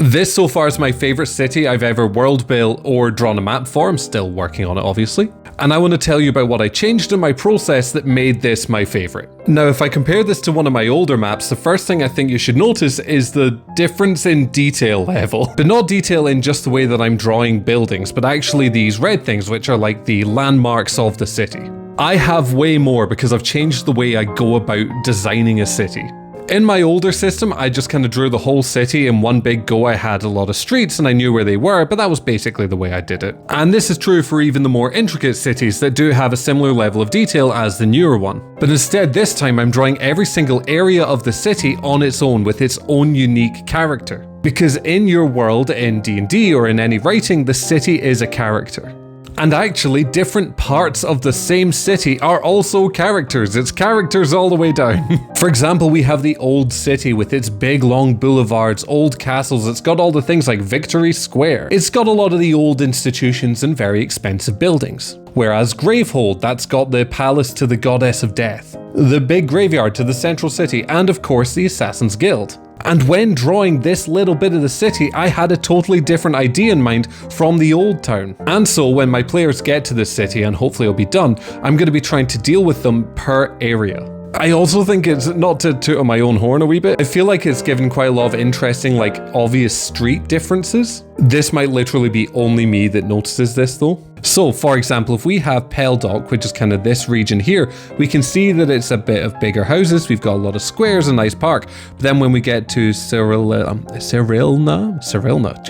This so far is my favorite city I've ever world built or drawn a map for. I'm still working on it, obviously. And I want to tell you about what I changed in my process that made this my favorite. Now, if I compare this to one of my older maps, the first thing I think you should notice is the difference in detail level. But not detail in just the way that I'm drawing buildings, but actually these red things, which are like the landmarks of the city. I have way more because I've changed the way I go about designing a city. In my older system, I just kind of drew the whole city in one big go. I had a lot of streets and I knew where they were, but that was basically the way I did it. And this is true for even the more intricate cities that do have a similar level of detail as the newer one. But instead, this time I'm drawing every single area of the city on its own with its own unique character. Because in your world, in D&D or in any writing, the city is a character. And actually, different parts of the same city are also characters. It's characters all the way down. For example, we have the old city with its big long boulevards, old castles. It's got all the things like Victory Square. It's got a lot of the old institutions and very expensive buildings. Whereas Gravehold, that's got the palace to the goddess of death, the big graveyard to the central city, and of course the Assassin's Guild. And when drawing this little bit of the city, I had a totally different idea in mind from the old town. And so when my players get to this city, and hopefully it'll be done, I'm going to be trying to deal with them per area. I also think it's, not to toot on my own horn a wee bit, I feel like it's given quite a lot of interesting, like, obvious street differences. This might literally be only me that notices this though. So, for example, if we have Peldock, which is kind of this region here, we can see that it's a bit of bigger houses, we've got a lot of squares, a nice park. But then when we get to Cyrilna,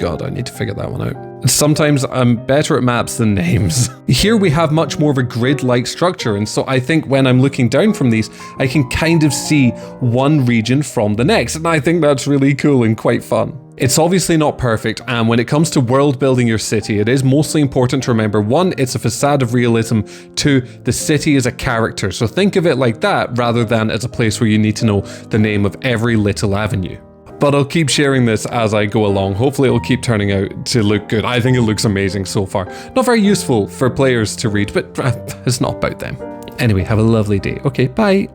God, I need to figure that one out. Sometimes I'm better at maps than names. Here we have much more of a grid-like structure, and so I think when I'm looking down from these, I can kind of see one region from the next, and I think that's really cool and quite fun. It's obviously not perfect, and when it comes to world building your city, it is mostly important to remember, 1, it's a facade of realism, 2, the city is a character, so think of it like that rather than as a place where you need to know the name of every little avenue. But I'll keep sharing this as I go along. Hopefully it'll keep turning out to look good. I think it looks amazing so far. Not very useful for players to read, but it's not about them. Anyway, have a lovely day. Okay, bye.